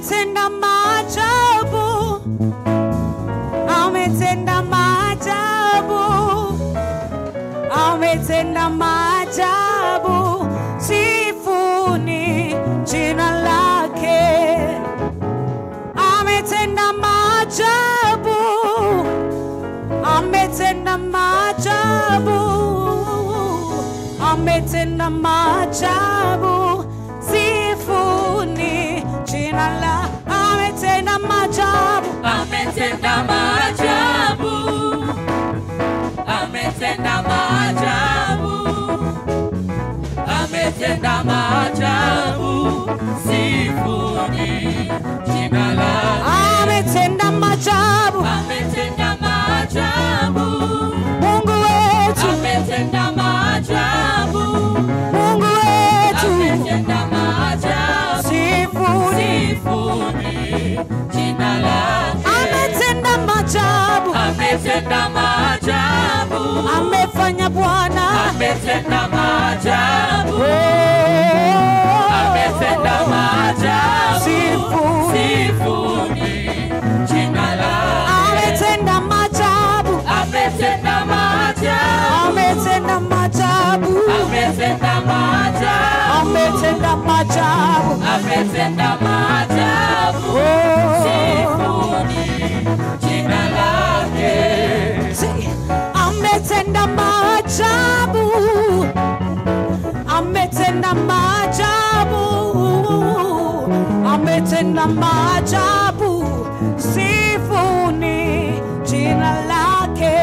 ametenda maajabu, ametenda maajabu, ametenda maajabu, sifuni jina lake. Ametenda maajabu, ametenda maajabu, ametenda maajabu, sifuni jina la. Ametenda maajabu, ametenda maajabu, ametenda maajabu, ametenda maajabu, sifuni jina la. ametenda maajabu, ametenda maajabu, Mungu wetu, ametenda maajabu, Mungu wetu, ametenda maajabu, sifuni, sifuni jina lake. ametenda maajabu, ametenda maajabu, amefanya Bwana, ametenda maajabu, ametenda maajabu, sifuni jina lake. ametenda maajabu, ametenda maajabu, ametenda maajabu, ametenda maajabu, ametenda maajabu, ametenda maajabu, sifuni jina lake. ametenda maajabu, ametenda maajabu, ametenda maajabu, sifuni jina lake.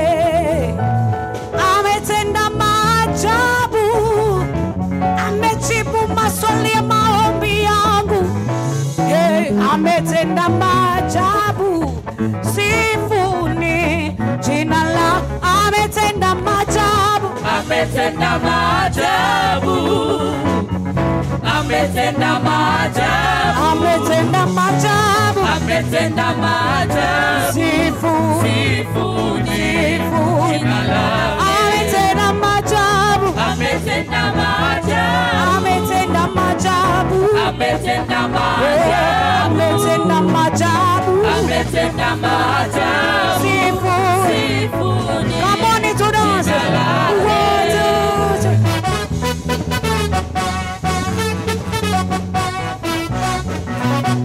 Ametenda maajabu, amejibu maswali ya maombi yangu. Hey, ametenda maajabu, sifuni jina la. Ametenda maajabu, ametenda maajabu, ametenda maajabu, ametenda maajabu, ametenda maajabu, sifuni jina lake. ametenda maajabu, ametenda maajabu, ametenda maajabu, ametenda maajabu, ametenda maajabu, ametenda maajabu, sifuni Come on into dance. jina lake. 1, 2, 3.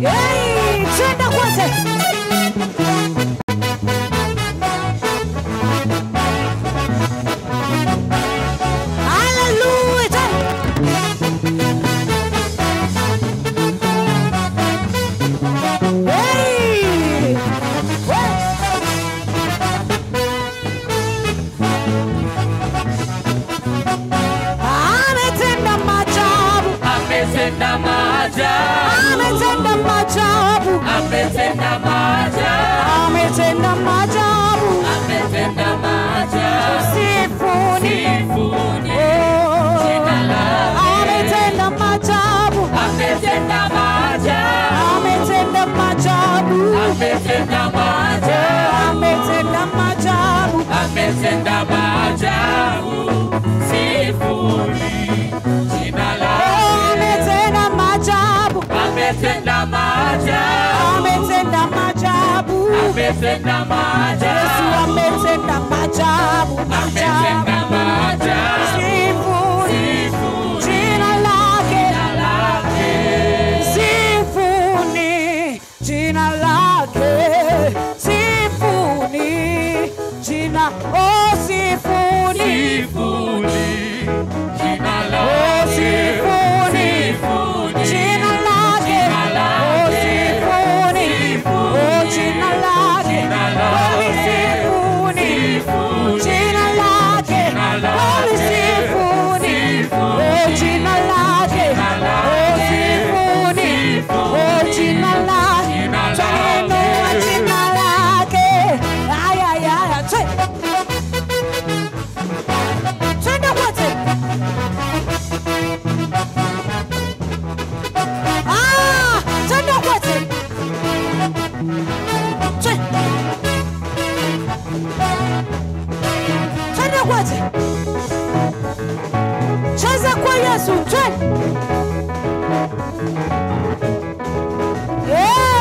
Hey, twende kwanza. Hallelujah. Hey. Ametenda maajabu, ametenda maajabu, ametenda maajabu, ametenda maajabu, ametenda maajabu, ametenda maajabu, sifuni, sifuni jina lake. ametenda maajabu, ametenda maajabu, ametenda maajabu, ametenda maajabu, ametenda maajabu, ametenda maajabu, sifuni jina lake. ametenda maajabu, ametenda maajabu, ametenda maajabu, ametenda Yesu maajabu, ametenda maajabu, ametenda maajabu, sifuni sifuni jina lake, jina lake. sifuni jina lake, sifuni jina, oh sifuni, Sifuni jina oh lake. sifuni Sifuni jina lake, jina oh lake. sifuni, oh jina lake, Jina oh lake. sifuni Sifuni jina lake, jina oh lake. sifuni, Sifuni oh jina lake, oh sifuni, oh jina lake, Jina twainua lake. jina lake, ay ay ay, twende wote. Twende wote. Twende wote. Cheza kwa Yesu, twende. Yeah.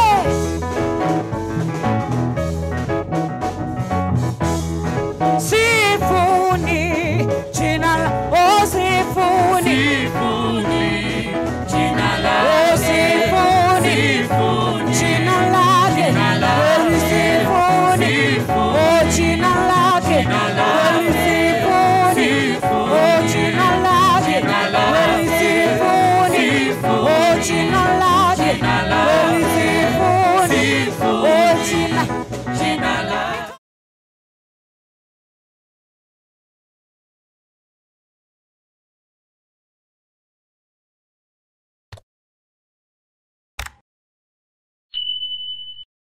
mbinguni. Sifu